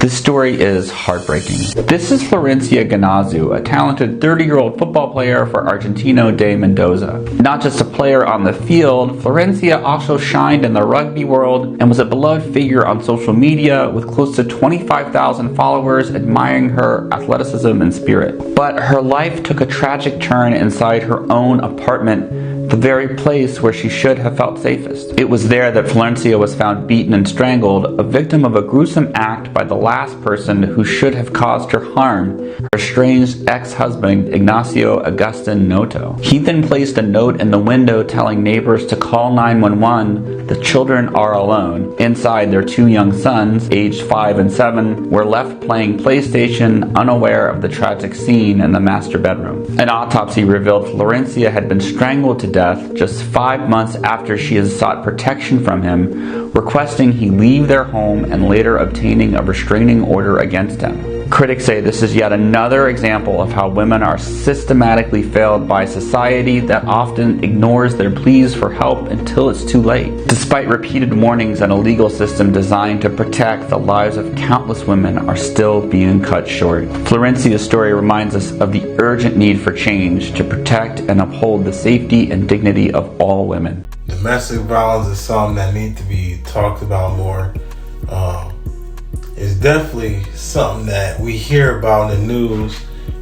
This story is heartbreaking. This is Florencia Ganazu, a talented 30-year-old football player for Argentino de Mendoza. Not just a player on the field, Florencia also shined in the rugby world and was a beloved figure on social media with close to 25,000 followers admiring her athleticism and spirit. But her life took a tragic turn inside her own apartment, the very place where she should have felt safest. It was there that Florencia was found beaten and strangled, a victim of a gruesome act by the last person who should have caused her harm, her estranged ex-husband Ignacio Agustin Noto. He then placed a note in the window telling neighbors to call 911. The children are alone. Inside, their two young sons, aged 5 and 7, were left playing PlayStation, unaware of the tragic scene in the master bedroom. An autopsy revealed Florencia had been strangled to death just 5 months after she had sought protection from him, requesting he leave their home and later obtaining a restraining order against him. Critics say this is yet another example of how women are systematically failed by society that often ignores their pleas for help until it's too late. Despite repeated warnings and a legal system designed to protect, the lives of countless women are still being cut short. Florencia's story reminds us of the urgent need for change to protect and uphold the safety and dignity of all women. Domestic violence is something that needs to be talked about more. It's definitely something that we hear about in the news,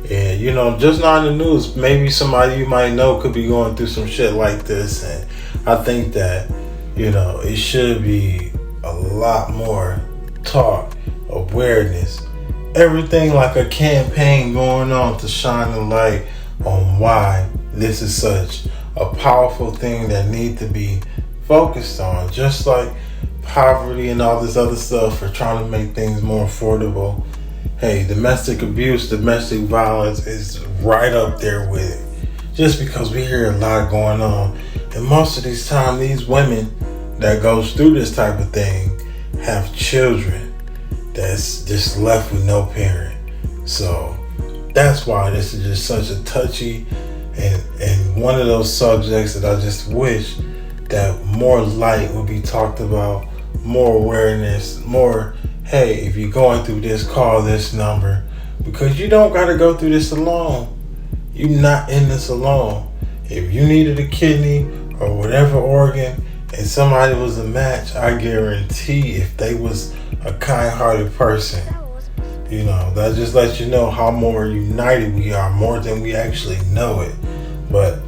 and just not in the news. Maybe somebody you might know could be going through some shit like this, and I think that it should be a lot more talk, awareness, everything like a campaign going on to shine a light on why this is such a powerful thing that need to be focused on, just like poverty and all this other stuff for trying to make things more affordable. Hey, domestic abuse, domestic violence is right up there with it, just because we hear a lot going on, and most of these time these women that goes through this type of thing have children that's just left with no parent. So that's why this is just such a touchy and one of those subjects that I just wish that more light would be talked about, more awareness, more, hey, if you're going through this, call this number, because you don't got to go through this alone. You're not in this alone. If you needed a kidney or whatever organ and somebody was a match, I guarantee if they was a kind-hearted person, that just lets you know how more united we are, more than we actually know it. But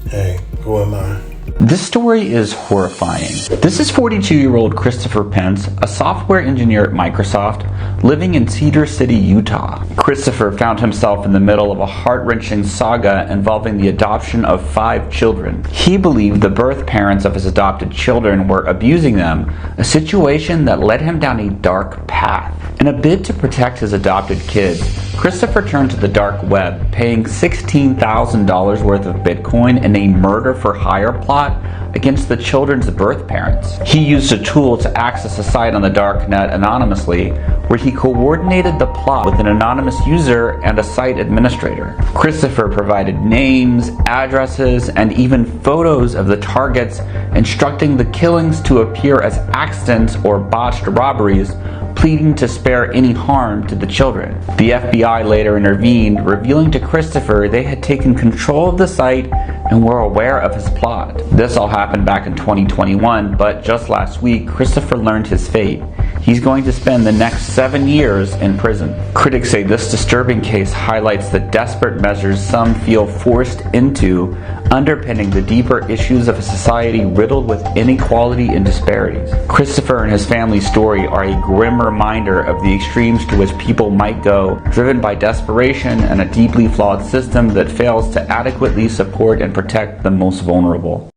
hey, who am I? This story is horrifying. This is 42-year-old Christopher Pence, a software engineer at Microsoft, living in Cedar City, Utah. Christopher found himself in the middle of a heart-wrenching saga involving the adoption of 5 children. He believed the birth parents of his adopted children were abusing them, a situation that led him down a dark path. In a bid to protect his adopted kids, Christopher turned to the dark web, paying $16,000 worth of Bitcoin in a murder-for-hire plot against the children's birth parents. He used a tool to access a site on the darknet anonymously, where he coordinated the plot with an anonymous user and a site administrator. Christopher provided names, addresses, and even photos of the targets, instructing the killings to appear as accidents or botched robberies, pleading to spare any harm to the children. The FBI later intervened, revealing to Christopher they had taken control of the site and were aware of his plot. This all happened back in 2021, but just last week, Christopher learned his fate. He's going to spend the next 7 years in prison. Critics say this disturbing case highlights the desperate measures some feel forced into, underpinning the deeper issues of a society riddled with inequality and disparities. Christopher and his family's story are a grim reminder of the extremes to which people might go, driven by desperation and a deeply flawed system that fails to adequately support and protect the most vulnerable.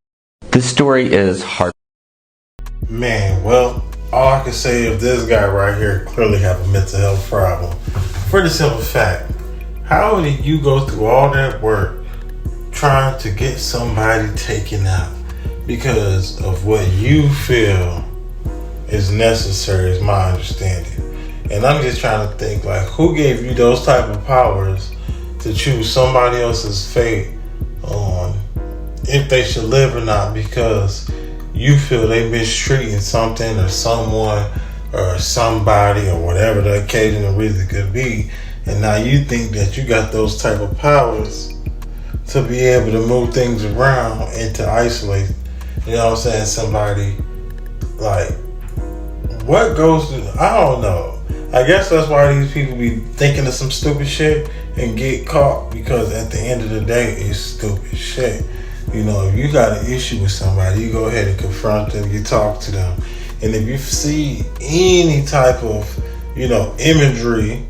This story is heart. Man, well, all I can say is this guy right here clearly have a mental health problem. For the simple fact, how did you go through all that work trying to get somebody taken out because of what you feel is necessary, is my understanding. And I'm just trying to think, like, who gave you those type of powers to choose somebody else's fate on if they should live or not, because you feel they mistreating something or someone or somebody or whatever the occasion or reason could be, and now you think that you got those type of powers to be able to move things around and to isolate, you know what I'm saying, somebody, like, what goes through, I don't know. I guess that's why these people be thinking of some stupid shit and get caught, because at the end of the day, it's stupid shit. You know, if you got an issue with somebody, you go ahead and confront them, you talk to them. And if you see any type of, you know, imagery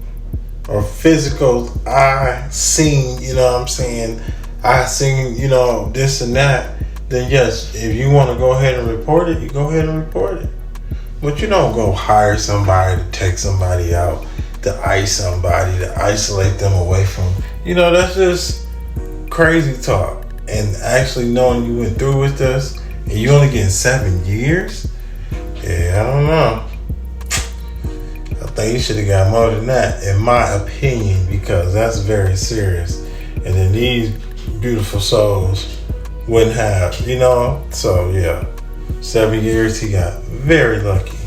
or physical, I seen, you know what I'm saying, I seen, you know, this and that, then yes, if you want to go ahead and report it, you go ahead and report it. But you don't go hire somebody to take somebody out, to ice somebody, to isolate them away from, you know, that's just crazy talk. And actually knowing you went through with this, and you only getting 7 years, yeah, I don't know. I think you should have got more than that, in my opinion, because that's very serious. And then these beautiful souls wouldn't have, you know? So, yeah, 7 years, he got very lucky.